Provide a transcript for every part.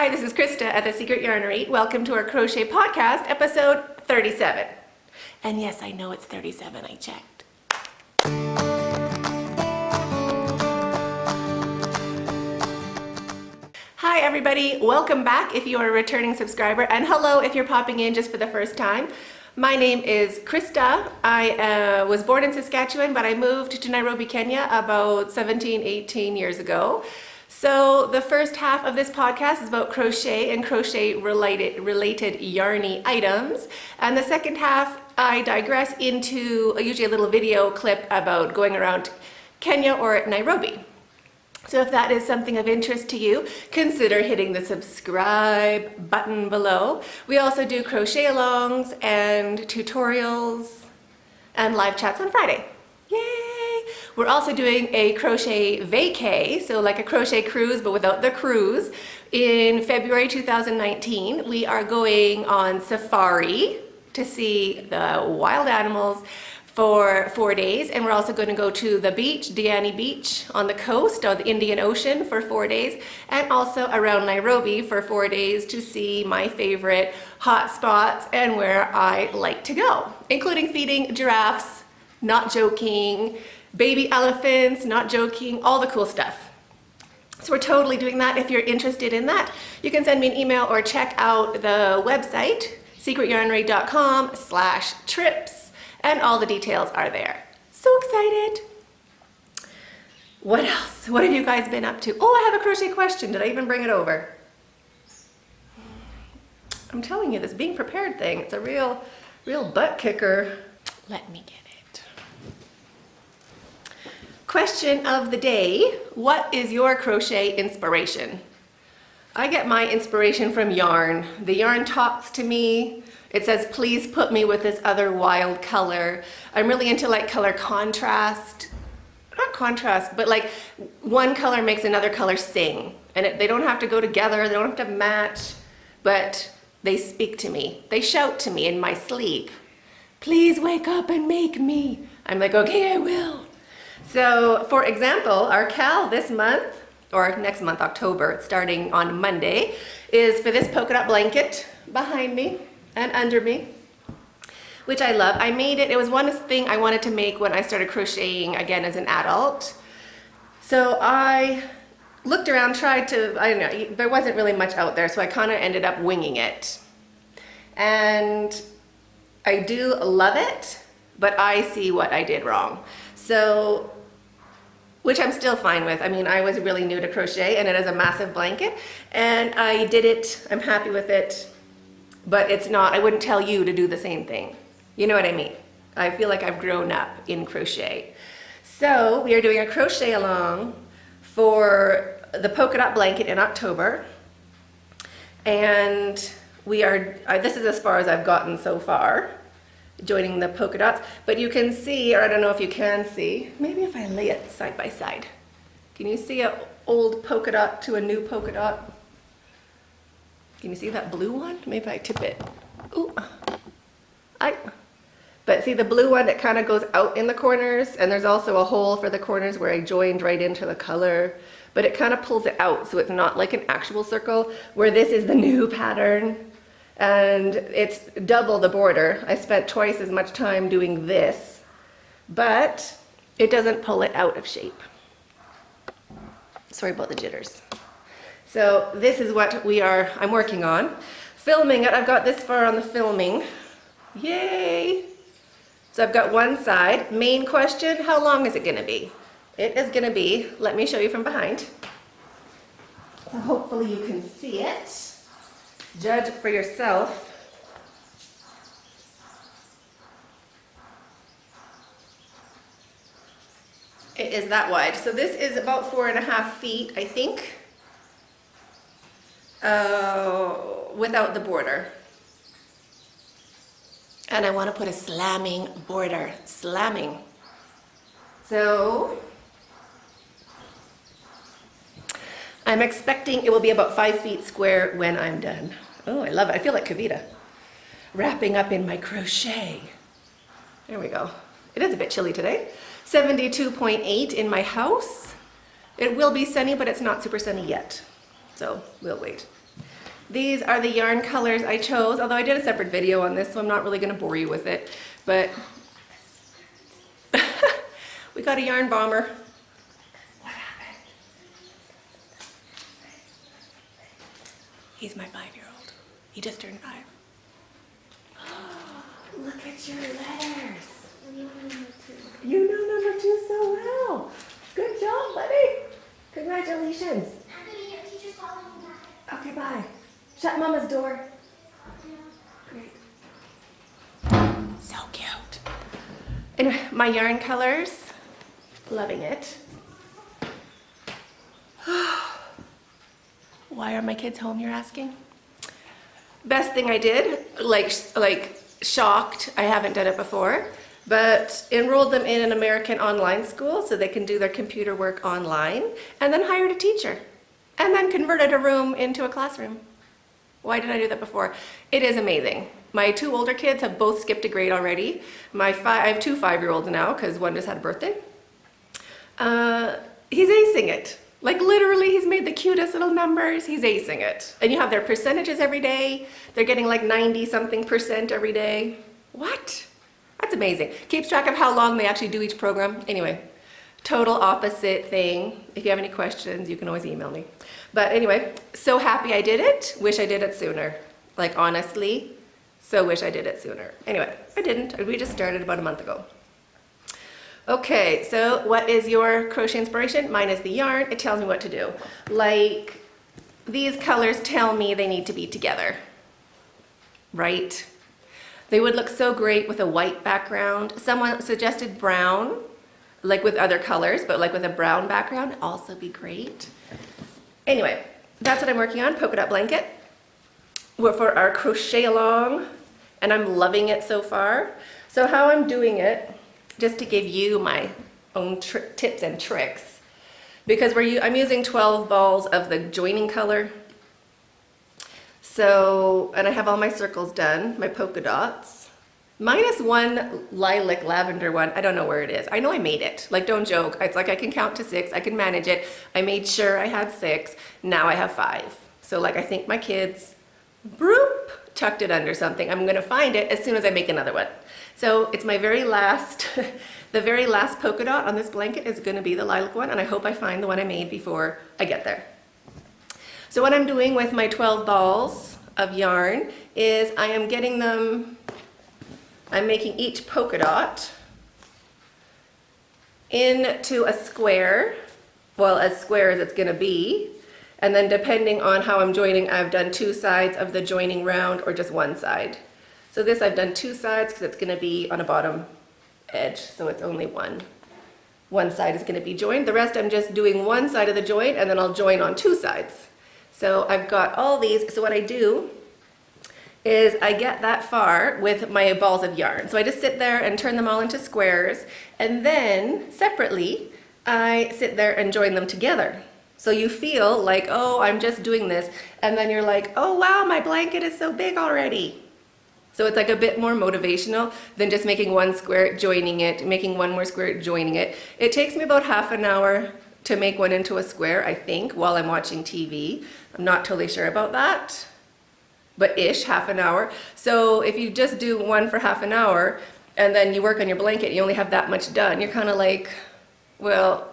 Hi, this is Christa at the Secret Yarnery. Welcome to our crochet podcast, episode 37. And yes, I know it's 37, I checked. Hi everybody, welcome back if you are a returning subscriber, and hello if you're popping in just for the first time. My name is Christa. I was born in Saskatchewan, but I moved to Nairobi, Kenya about 17, 18 years ago. So the first half of this podcast is about crochet and crochet related yarny items. And the second half, I digress into usually a little video clip about going around Kenya or Nairobi. So if that is something of interest to you, consider hitting the subscribe button below. We also do crochet alongs and tutorials and live chats on Friday. Yay! We're also doing a crochet vacay, so like a crochet cruise but without the cruise. In February 2019, we are going on safari to see the wild animals for 4 days, and we're also going to go to the beach, Diani Beach, on the coast of the Indian Ocean for 4 days, and also around Nairobi for 4 days to see my favorite hot spots and where I like to go, including feeding giraffes, not joking, baby elephants, not joking, all the cool stuff. So we're totally doing that. If you're interested in that, you can send me an email or check out the website, secretyarnery.com/trips, and all the details are there. So excited. What else? What have you guys been up to? Oh, I have a crochet question. Did I even bring it over? I'm telling you, this being prepared thing, it's a real butt kicker. Let me get it. Question of the day, what is your crochet inspiration? I get my inspiration from yarn. The yarn talks to me. It says, please put me with this other wild color. I'm really into like color contrast. Not contrast, but like one color makes another color sing. And they don't have to go together, they don't have to match, but they speak to me. They shout to me in my sleep. Please wake up and make me. I'm like, okay, I will. So for example, our cal this month, or next month, October, starting on Monday, is for this polka dot blanket behind me and under me, which I love. I made it, it was one thing I wanted to make when I started crocheting again as an adult. So I looked around, tried to, I don't know, there wasn't really much out there, so I kind of ended up winging it. And I do love it, but I see what I did wrong. So, which I'm still fine with. I mean, I was really new to crochet and it is a massive blanket and I did it, I'm happy with it, but it's not, I wouldn't tell you to do the same thing. You know what I mean? I feel like I've grown up in crochet. So we are doing a crochet along for the polka dot blanket in October. And we are, this is as far as I've gotten so far, joining the polka dots, but you can see, or I don't know if you can see, maybe if I lay it side by side. Can you see an old polka dot to a new polka dot? Can you see that blue one? Maybe if I tip it. Ooh. But see the blue one, it kind of goes out in the corners, and there's also a hole for the corners where I joined right into the color, but it kind of pulls it out, so it's not like an actual circle, where this is the new pattern. And it's double the border. I spent twice as much time doing this, but it doesn't pull it out of shape. Sorry about the jitters. So this is what I'm working on. Filming it, I've got this far on the filming. Yay! So I've got one side. Main question, how long is it gonna be? It is gonna be, let me show you from behind. So hopefully you can see it. Judge for yourself. It is that wide. So this is about 4.5 feet, I think, without the border. And I want to put a slamming border, slamming. So I'm expecting it will be about 5 feet square when I'm done. Oh, I love it. I feel like Kavita. Wrapping up in my crochet. There we go. It is a bit chilly today. 72.8 in my house. It will be sunny, but it's not super sunny yet. So we'll wait. These are the yarn colors I chose, although I did a separate video on this, so I'm not really going to bore you with it. But we got a yarn bomber. What happened? He's my 5-year-old. He just turned 5. Look at your letters. You know number 2 so well. Good job, buddy. Congratulations. Okay, bye. Shut Mama's door. Great. So cute. Anyway, my yarn colors. Loving it. Why are my kids home, you're asking? Best thing I did, like shocked, I haven't done it before, but enrolled them in an American online school so they can do their computer work online, and then hired a teacher, and then converted a room into a classroom. Why did I do that before? It is amazing. My 2 older kids have both skipped a grade already. I have 2 5-year-olds now because one just had a birthday. He's acing it. Like literally, he's made the cutest little numbers. He's acing it. And you have their percentages every day. They're getting like 90-something% every day. What? That's amazing. Keeps track of how long they actually do each program. Anyway, total opposite thing. If you have any questions, you can always email me. But anyway, so happy I did it. Wish I did it sooner. Like honestly, so wish I did it sooner. Anyway, I didn't. We just started about a month ago. Okay, so what is your crochet inspiration? Mine is the yarn. It tells me what to do. Like, these colors tell me they need to be together, right? They would look so great with a white background. Someone suggested brown, like with other colors, but like with a brown background, also be great. Anyway, that's what I'm working on, polka dot blanket. We're for our crochet along, and I'm loving it so far. So how I'm doing it, just to give you my own tips and tricks, because I'm using 12 balls of the joining color. So, and I have all my circles done, my polka dots, minus one lilac lavender one. I don't know where it is. I know I made it. Like, don't joke. It's like I can count to 6. I can manage it. I made sure I had 6. Now I have 5. So like, I think my kids, broop, tucked it under something. I'm gonna find it as soon as I make another one. So it's my very last, the very last polka dot on this blanket is gonna be the lilac one, and I hope I find the one I made before I get there. So what I'm doing with my 12 balls of yarn is I am getting them, I'm making each polka dot into a square, well, as square as it's gonna be. And then depending on how I'm joining, I've done 2 sides of the joining round or just 1 side. So this I've done 2 sides because it's gonna be on a bottom edge, so it's only one. One side is gonna be joined. The rest I'm just doing 1 side of the joint, and then I'll join on 2 sides. So I've got all these. So what I do is I get that far with my balls of yarn. So I just sit there and turn them all into squares, and then separately, I sit there and join them together. So you feel like, oh, I'm just doing this, and then you're like, oh wow, my blanket is so big already. So it's like a bit more motivational than just making 1 square, joining it, making 1 more square, joining it. It takes me about half an hour to make one into a square, I think, while I'm watching TV. I'm not totally sure about that, but ish, half an hour. So if you just do one for half an hour, and then you work on your blanket, you only have that much done, you're kind of like, well,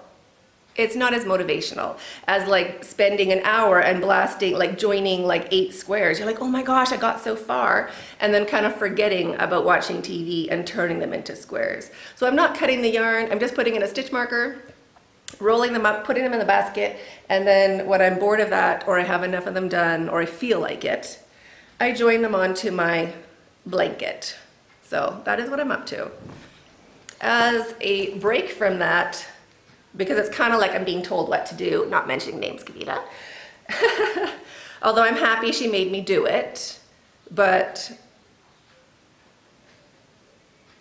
it's not as motivational as like spending an hour and blasting, like joining like 8 squares. You're like, oh my gosh, I got so far. And then kind of forgetting about watching TV and turning them into squares. So I'm not cutting the yarn, I'm just putting in a stitch marker, rolling them up, putting them in the basket. And then when I'm bored of that, or I have enough of them done, or I feel like it, I join them onto my blanket. So that is what I'm up to. As a break from that, because it's kind of like I'm being told what to do, not mentioning names, Kavita. Although I'm happy she made me do it, but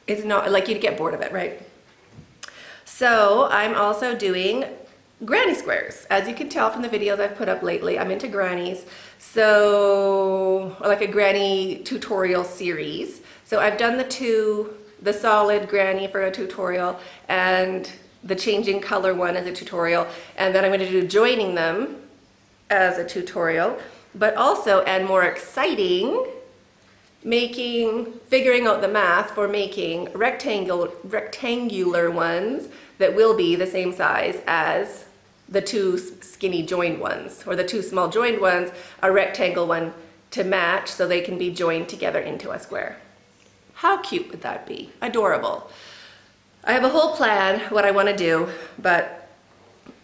it's not, like, you'd get bored of it, right? So I'm also doing granny squares. As you can tell from the videos I've put up lately, I'm into grannies. So, like a granny tutorial series. So I've done the solid granny for a tutorial, and the changing color one as a tutorial, and then I'm going to do joining them as a tutorial. but also, and more exciting, figuring out the math for making rectangular ones that will be the same size as the two skinny joined ones, or the two small joined ones, a rectangle one to match so they can be joined together into a square. How cute would that be? Adorable. I have a whole plan what I want to do, but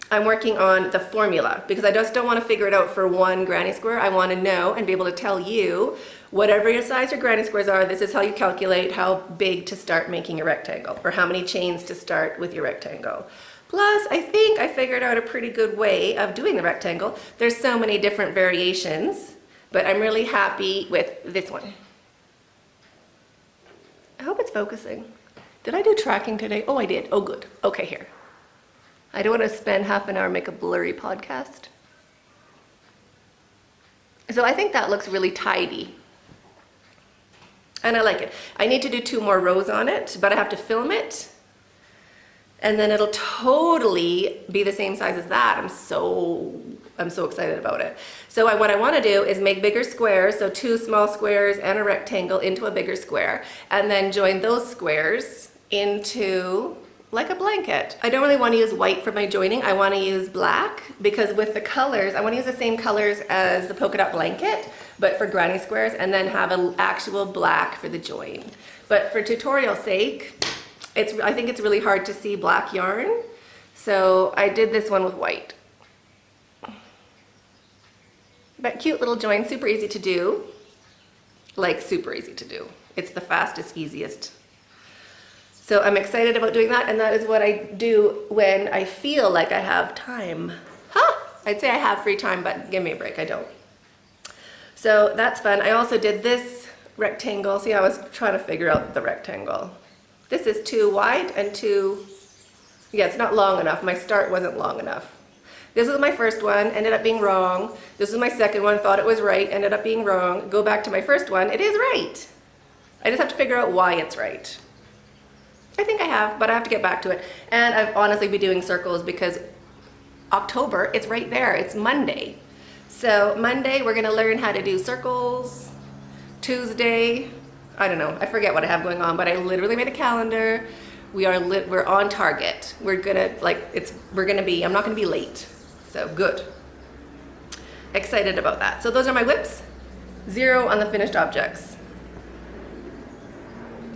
I'm working on the formula because I just don't want to figure it out for one granny square. I want to know and be able to tell you, whatever your size your granny squares are, this is how you calculate how big to start making a rectangle, or how many chains to start with your rectangle. Plus, I think I figured out a pretty good way of doing the rectangle. There's so many different variations, but I'm really happy with this one. I hope it's focusing. Did I do tracking today? Oh, I did. Oh, good. Okay, here. I don't want to spend half an hour and make a blurry podcast. So I think that looks really tidy. And I like it. I need to do 2 more rows on it, but I have to film it. And then it'll totally be the same size as that. I'm so excited about it. So what I want to do is make bigger squares, so 2 small squares and a rectangle into a bigger square, and then join those squares into like a blanket. I don't really want to use white for my joining. I want to use black because with the colors, I want to use the same colors as the polka dot blanket, but for granny squares, and then have an actual black for the join. But for tutorial sake, I think it's really hard to see black yarn, so I did this one with white. But cute little join, super easy to do. Like super easy to do. It's the fastest, easiest. So I'm excited about doing that, and that is what I do when I feel like I have time. I'd say I have free time, but give me a break, I don't. So that's fun. I also did this rectangle. See, I was trying to figure out the rectangle. This is too wide and too, yeah, it's not long enough. My start wasn't long enough. This was my first one, ended up being wrong. This was my second one, thought it was right, ended up being wrong. Go back to my first one, it is right. I just have to figure out why it's right. I think I have, but I have to get back to it. And I've honestly been doing circles because October, it's right there, it's Monday. So Monday, we're gonna learn how to do circles. Tuesday, I don't know, I forget what I have going on, but I literally made a calendar. We're on target. I'm not gonna be late. So good. Excited about that. So those are my whips. 0 on the finished objects.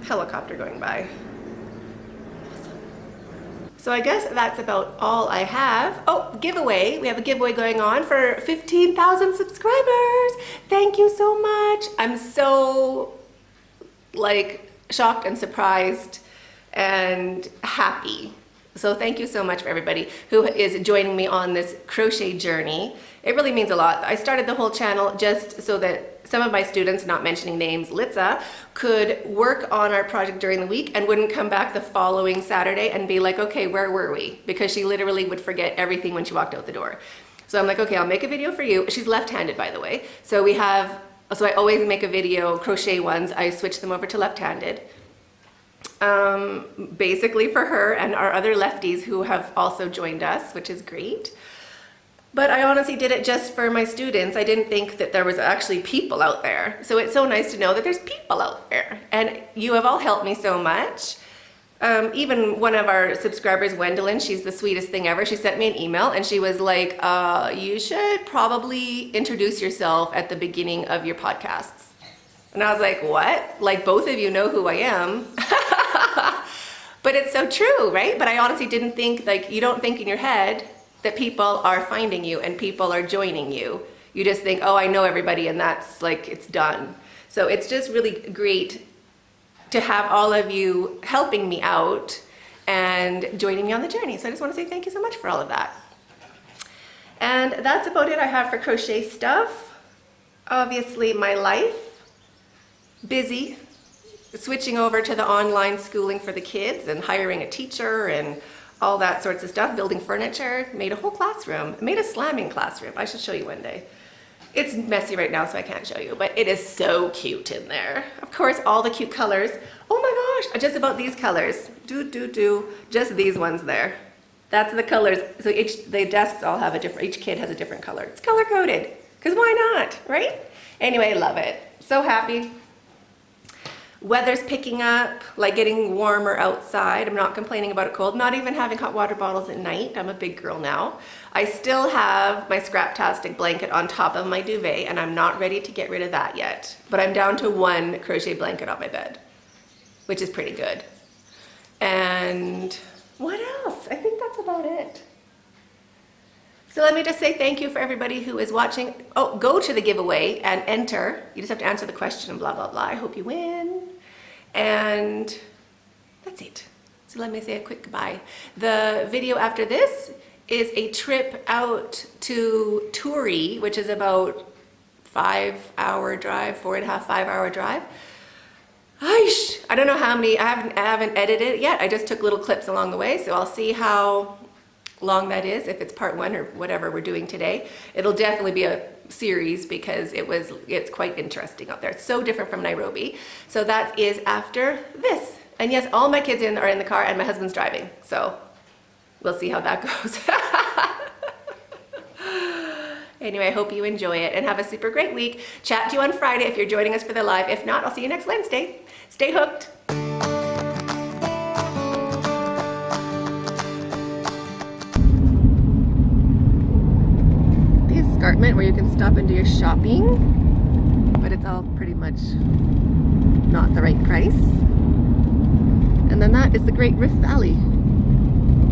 Helicopter going by. So I guess that's about all I have. Oh, giveaway. We have a giveaway going on for 15,000 subscribers. Thank you so much. I'm so shocked and surprised and happy. So thank you so much for everybody who is joining me on this crochet journey. It really means a lot. I started the whole channel just so that some of my students, not mentioning names, Litza, could work on our project during the week and wouldn't come back the following Saturday and be like, okay, where were we? Because she literally would forget everything when she walked out the door. So I'm like, okay, I'll make a video for you. She's left-handed, by the way. So I always make a video, crochet ones. I switch them over to left-handed. Basically for her and our other lefties who have also joined us, which is great. But I honestly did it just for my students. I didn't think that there was actually people out there. So it's so nice to know that there's people out there. And you have all helped me so much. Even one of our subscribers, Gwendolyn, she's the sweetest thing ever. She sent me an email and she was like, you should probably introduce yourself at the beginning of your podcasts. And I was like, what? Like both of you know who I am. But it's so true, right? But I honestly didn't think, you don't think in your head that people are finding you and people are joining you. You just think, oh, I know everybody and that's it's done. So it's just really great to have all of you helping me out and joining me on the journey. So I just want to say thank you so much for all of that. And that's about it I have for crochet stuff. Obviously my life, busy, switching over to the online schooling for the kids and hiring a teacher and all that sorts of stuff, building furniture, made a whole classroom, made a slamming classroom. I should show you one day. It's messy right now, so I can't show you, but it is so cute in there. Of course, all the cute colors. Oh my gosh, just about these colors. Just these ones there. That's the colors. So the desks all have each kid has a different color. It's color coded, Because why not, right? Anyway, love it. So happy. Weather's picking up, like getting warmer outside. I'm not complaining about it cold. Not even having hot water bottles at night. I'm a big girl now. I still have my Scraptastic blanket on top of my duvet, and I'm not ready to get rid of that yet. But I'm down to one crochet blanket on my bed, which is pretty good. And what else? I think that's about it. So let me just say thank you for everybody who is watching. Oh, go to the giveaway and enter. You just have to answer the question and blah, blah, blah. I hope you win. And that's it. So let me say a quick goodbye. The video after this is a trip out to Turi, which is about 5-hour drive, 4.5, 5-hour drive. Aish, I don't know how many, I haven't edited it yet. I just took little clips along the way, so I'll see how long that is, if it's part 1 or whatever we're doing today. It'll definitely be a series because it's quite interesting out there. It's so different from Nairobi. So that is after this. And yes, all my kids are in the car and my husband's driving. So we'll see how that goes. Anyway, I hope you enjoy it and have a super great week. Chat to you on Friday if you're joining us for the live. If not, I'll see you next Wednesday. Stay hooked. Escarpment where you can stop and do your shopping, but it's all pretty much not the right price. And then that is the Great Rift Valley.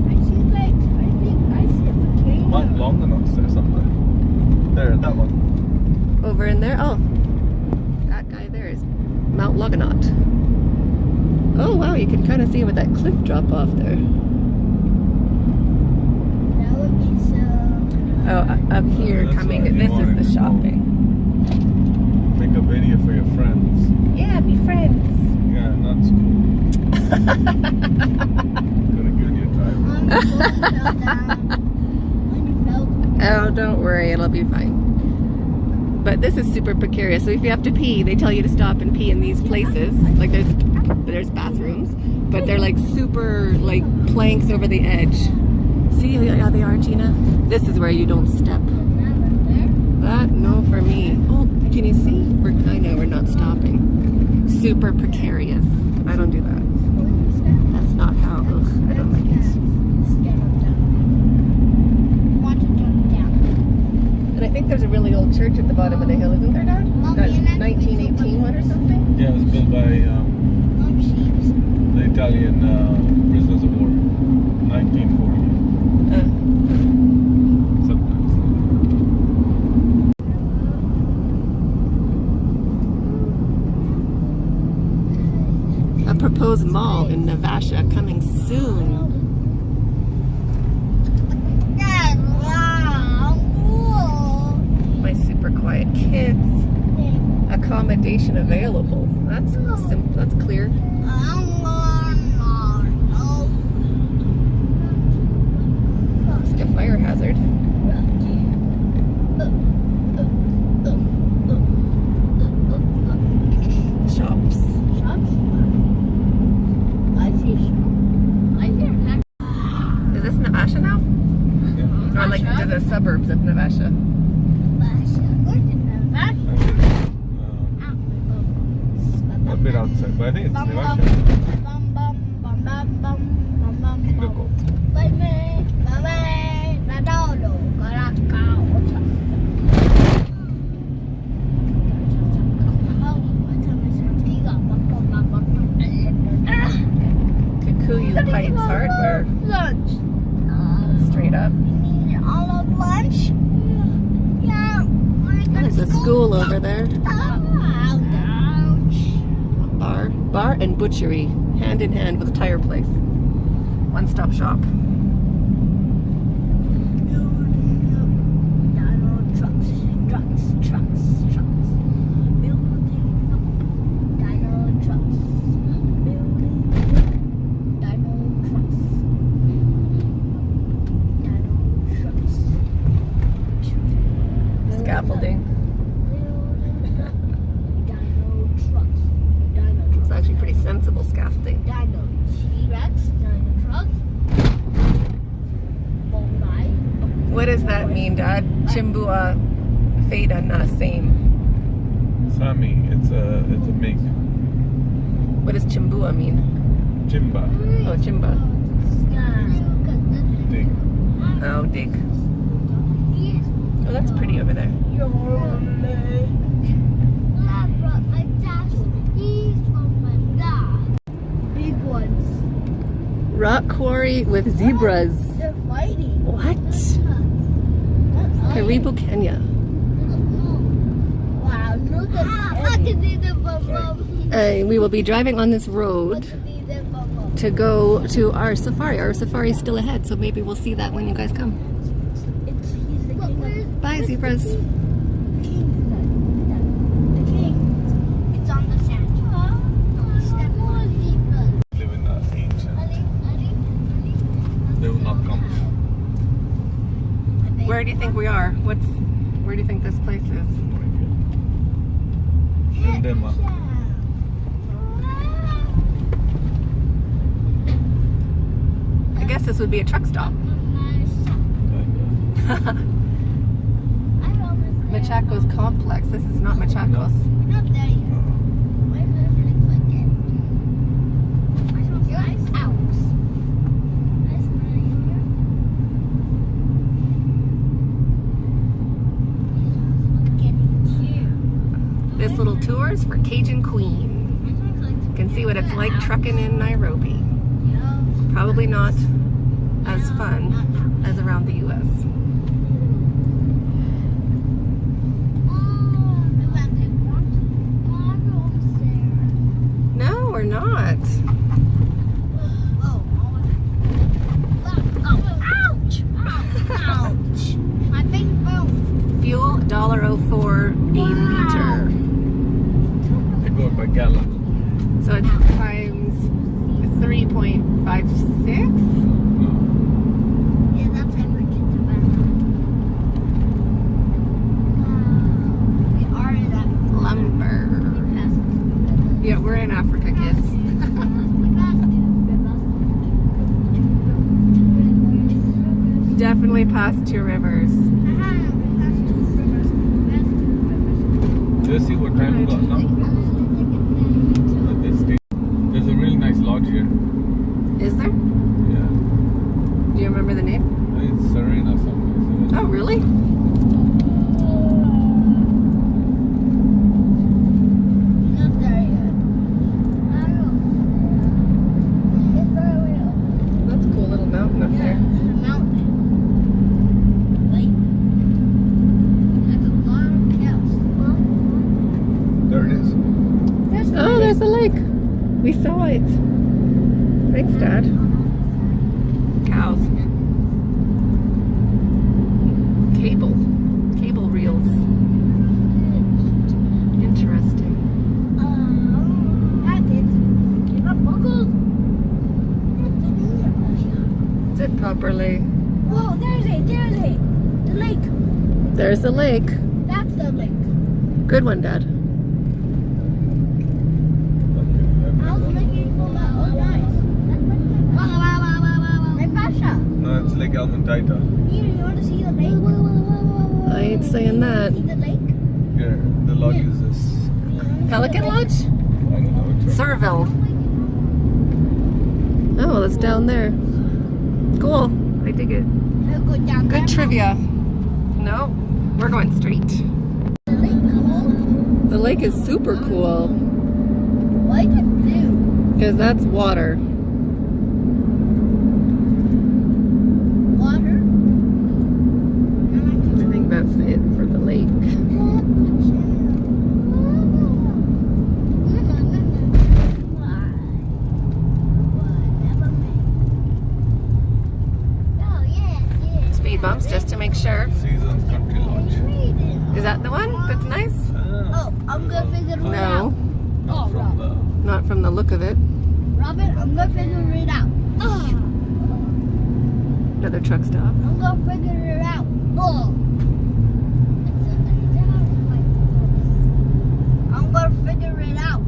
I see a volcano. Mount Longonot's there somewhere. There, that one. Over in there, oh, that guy there is Mount Longonot. Oh wow, you can kind of see with that cliff drop off there. That would be so... Oh, up here That's coming, right, you this wanted is the to shopping. Make a video for your friends. Yeah, be friends. Yeah, that's cool. Gonna give you a time. Oh, don't worry, it'll be fine. But this is super precarious. So if you have to pee, they tell you to stop and pee in these places. Like there's bathrooms, but they're like super like planks over the edge. See how they are, Gina? This is where you don't step. That, no for me. Oh, can you see? I know we're not stopping. Super precarious. I don't do that. That's not how, ugh, I don't like it. And I think there's a really old church at the bottom of the hill, isn't there, Dad? That 1918 one or something? Yeah, it was built by the Italian prisoners of war. 1940. A proposed mall in Navasha coming soon. My super quiet kids. Accommodation available. That's simple. That's clear. It's like a fire hazard. Shops. Is this Navasha now? Yeah. Or like to the suburbs of Navasha? A bit outside, but I think it's Navasha. Kinderco. Kikuyu Heights Hardware. Lunch. Straight up. All of lunch? Yeah. There's a school over there. Ouch. Bar and butchery, hand in hand with a tire place. One-stop shop. Scaffolding. It's actually pretty sensible scaffolding. Dino T-Rex, dino trucks. What does that mean, Dad? Chimbua fade and same. Sami, it's a mix. What does chimbua mean? Chimba. Oh, chimba. Dig. Oh, dig. Oh, that's pretty over there. Big ones. Rock quarry with zebras. They're fighting. What? Karibu, Kenya. Wow, look at I can see the bubble. We will be driving on this road to go to our safari. Our safari is still ahead, so maybe we'll see that when you guys come. He's the king of Bye, zebras. the king. It's on the sand. Step on zebra. Live in the ancient. They will not come. Where do you think we are? Where do you think this place is? Denmark. I guess this would be a truck stop. Machaco's complex. This is not Machaco's. Not there yet. Where's the next one? Nice house. Nice This little tour is for Cajun Queen. You can see what it's like trucking in Nairobi. Probably not as fun as around the U.S. No, we're not. Ouch! Ouch! My big bone. Fuel $1.04 a liter. They go by gallon. So it's times 3.56. Yeah, that's African tobacco. We are in Africa. Lumber. We passed it. Yeah, we're in Africa, kids. We passed it. Definitely past 2 rivers. We passed 2 rivers. Do you see what time we got now? There's a really nice lodge here. Is there? Yeah. Do you remember the name? I think it's Serena somewhere. Oh, really? Not there yet. I don't know. It's very real. That's a cool little mountain up Yeah, there. there's a mountain. Wait. That's a lot of cows. There it is. Oh, there's the lake. We saw it. Thanks, Dad. Cows. Cable reels. Interesting. That is. My buckles. Sit properly. Whoa, there's it. The lake. There's the lake. That's the lake. Good one, Dad. I was making for my own eyes. My pasha. No, it's Lake Almontaita. Here, you want to see the lake? I ain't saying that. See the lake? Here, the lodge is this. Pelican Lodge? I don't know. It's Surville. Oh, that's down there. Cool. I dig it. I'll go down there. Good trivia. No, we're going straight. The lake cool. The lake is super cool Why is it blue? because that's water. Water? I think that's it for the lake. Speed bumps just to make sure. Seasons Country Lodge. Is that the one that's nice? Oh, I'm gonna figure it out. No, Oh, From Robin. the not from the look of it. Robin, I'm gonna figure it out. Another truck stop. I'm gonna figure it out. I'm gonna figure it out.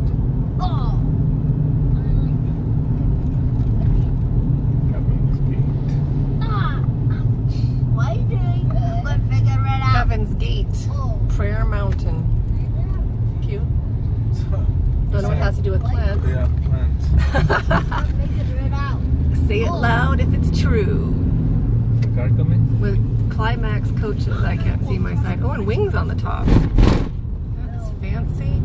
Cabin's Gate. Why are you doing that? I'm gonna figure it out. Heaven's Gate. has to do with plants. Yeah, plants. Figure it out. Say it loud if it's true. The car coming? With Climax coaches, I can't see my side. Oh, and wings on the top. That is fancy.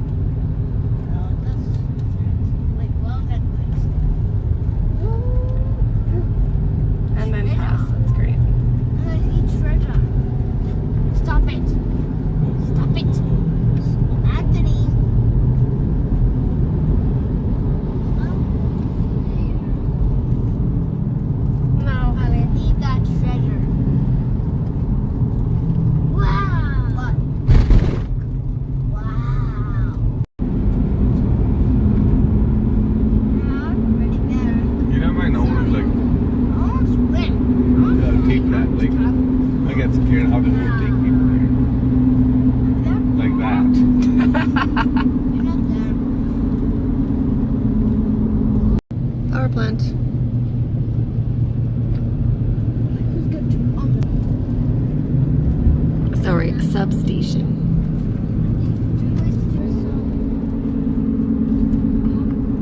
And then pass. That's great. Stop it. Stop it. Anthony. No, honey. Need that treasure. Wow. What? Wow. Ready there. You know, my nose is like, Almost win. take that. Like, I get scared how to go take people there. Like that. You're not there. Power plant. Who's good to Sorry, substation.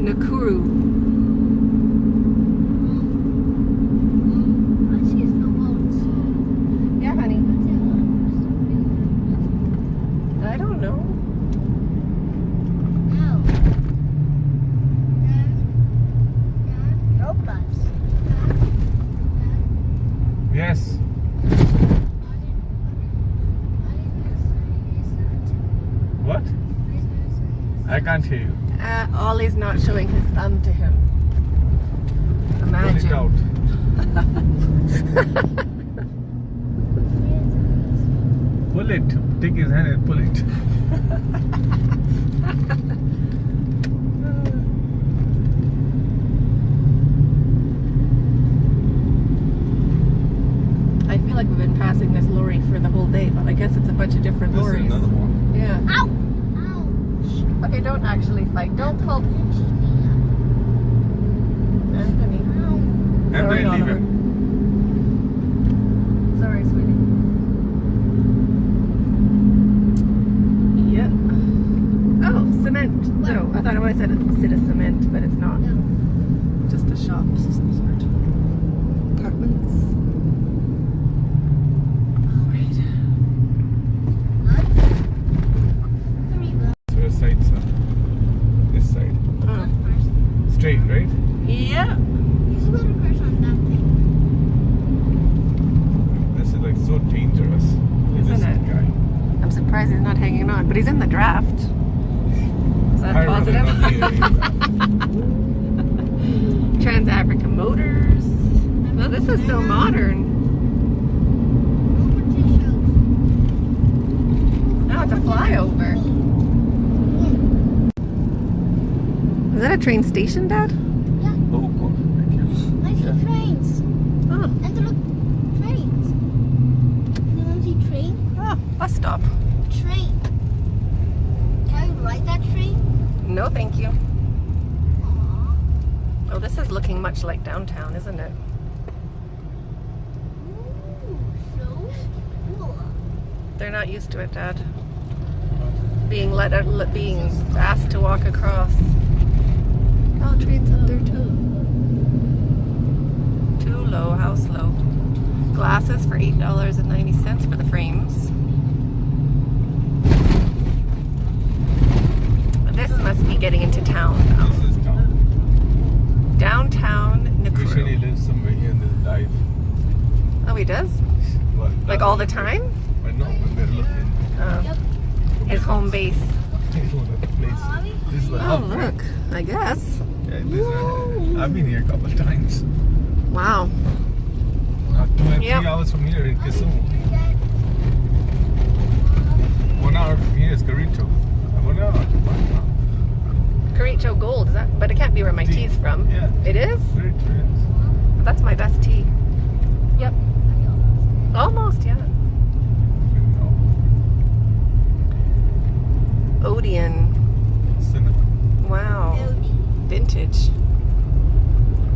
Nakuru. I see snowballs. Yeah, honey. I don't know. No. Robots. Yes. What? I can't hear you. Ollie's not showing his thumb to him. Pull it Imagine. out. Pull it. Take his hand and pull it. I feel like we've been passing this lorry for the whole day, but I guess it's a bunch of different This is lorries. another one. Yeah. Ow! Ouch! Okay, don't actually fight. Don't pull. Anthony. And Sorry, then leave Oliver. him. Sorry, sweetie. Yeah. Oh, cement. No, I thought I might have said it of cement, but it's not. Just a shop of some sort. Apartments. So the sides are this side. Straight, right? Yeah. He's a little crush on that thing. This is like so dangerous. Isn't This it? guy. I'm surprised he's not hanging on, but he's in the draft. Is that I rather not positive? hear you. Trans-Africa Motors. Well, this is so modern. Oh, it's a flyover. Is that a train station, Dad? Oh, God. Thank you. I see trains. Oh, And look, trains. You want to see train? oh, bus stop. Train. Can you ride that train? No, thank you. Aww. Oh, this is looking much like downtown, isn't it? Ooh, so cool. They're not used to it, Dad. Being being asked to walk across. Oh, train's up there too. Too low, house low. Glasses for $8.90 for the frames. This must be getting into town now. This is town. Downtown Usually Nakuru. lives somewhere here in this dive. Oh, he does? Well, Like all the time? I know when they're looking. Yep. His home base. This is the Oh, hub, right? look. I guess. Yeah, this is, I've been here a couple of times. Wow. 2 and 3 Yep. hours from here in Kisumu. 1 hour from here is Garito. 1 hour, not too far now. Caricho Gold, is that? But it can't be where my Tea. tea's from. Yeah. It is? Garito is. That's my best tea. Yep. Almost, yeah. No. Odeon. Cinema. Wow. Odie. Vintage.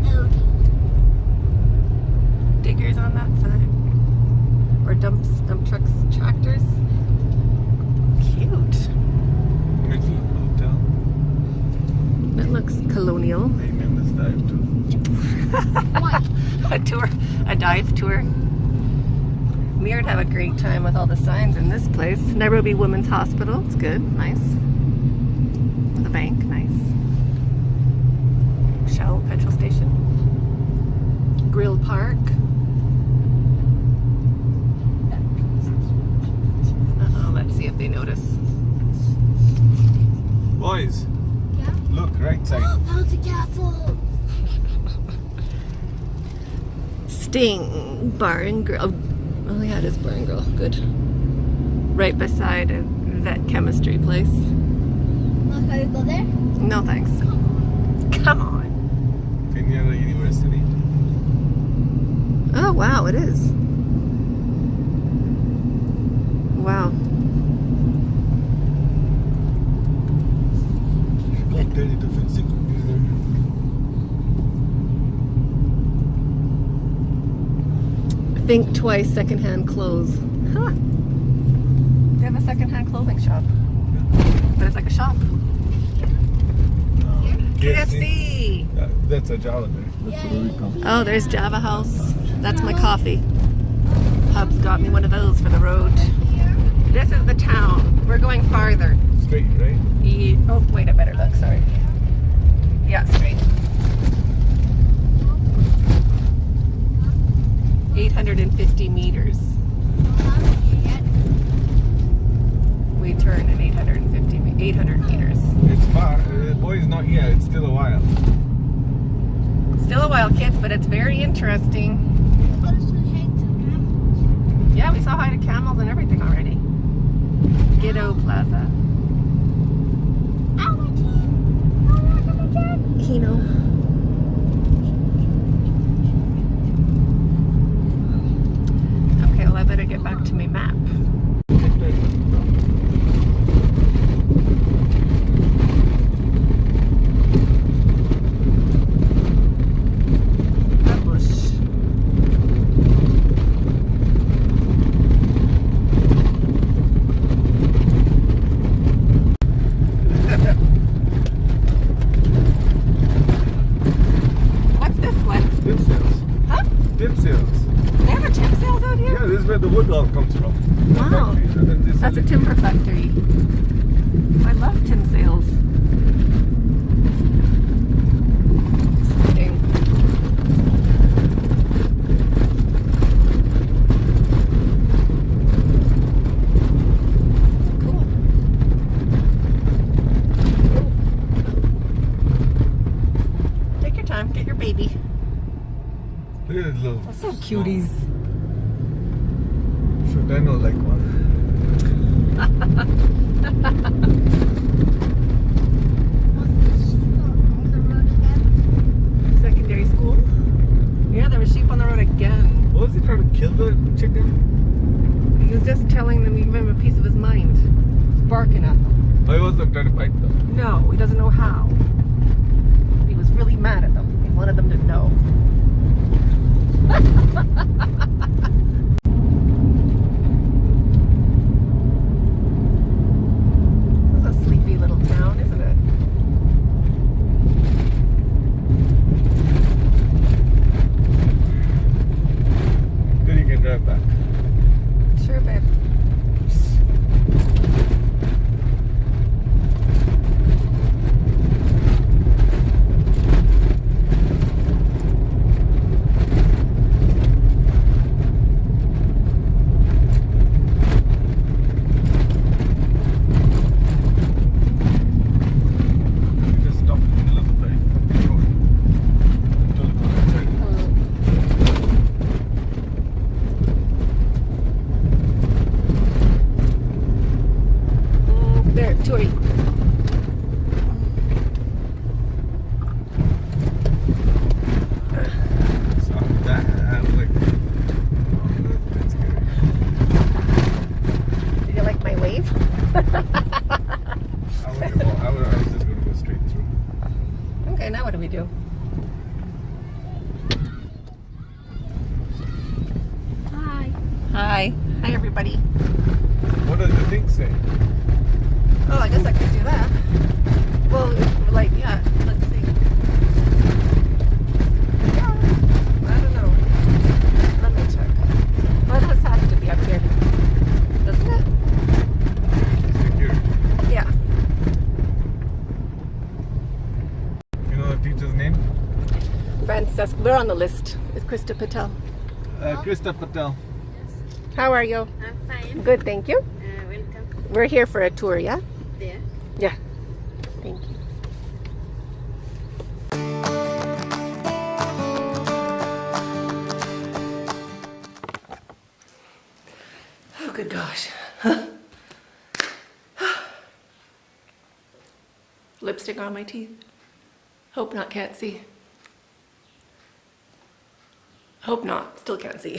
Odie. Diggers on that side. Or dump trucks, tractors. Cute. Midfield Hotel. colonial. Amen. Let's dive too. Why? A dive tour. We'd have a great time with all the signs in this place. Nairobi Women's Hospital, it's good, nice. The bank, nice. Shell petrol station. Grill Park. Uh-oh, let's see if they notice. Boys, Yeah? look, right side. Oh, found the castle. Sting Bar and Grill. Oh yeah, it is Bar and Grill, good. Right beside a vet chemistry place. Look, how you go there? No thanks. Come on. Kenyatta University. Oh wow, it is. Wow. Like 30 to 50 computer. Think twice, secondhand clothes. Huh. They have a secondhand clothing shop. But it's like a shop. KFC! That's a Java there. That's where we come. Oh, there's Java House. That's my coffee. Hub's got me one of those for the road. This is the town. We're going farther. Straight, right? Oh, wait, I better look, sorry. Yeah, straight. 850 meters. We turn in 800 meters. It's far. Boys, not yet. It's still a while. Still a while, kids, but it's very interesting. Yeah, we saw hi to camels and everything already. Ghetto Plaza. Hino. Okay, well I better get back to my map. What's this one? Tip sales. Huh? Tip sales. They have a tip sales out here? Yeah, this is where the wood all comes from. The Wow. factories, and then this That's a is- timber factory. I love tin sales. Exciting. Cool. Take your time, get your baby. Look at this little. So cuties. Should I know like one? Secondary school? Yeah, there were sheep on the road again. What was he trying to kill the chicken? He was just telling them, he gave him a piece of his mind. Barking at them. I wasn't trying to bite them. No, he doesn't know how. He was really mad at them. He wanted them to know. This is a sleepy little town, isn't it? Then you can drive back. Sure, babe. You just stop in the middle of the road. Don't go outside. There, Tori. So that I was like, oh, that's scary. Did you like my wave? I was just going to go straight through. Okay, now what do we do? Hi. Hi. Hi, everybody. What does the thing say? Oh, I guess I could do that. Well, like, yeah, let's see. Yes, we're on the list with Christa Patel. Christa Patel. How are you? I'm fine. Good, thank you. Welcome We're here for a tour, yeah? there. Yeah. Thank you. Oh, good gosh. Lipstick on my teeth. Hope not, can't see. Hope not, still can't see.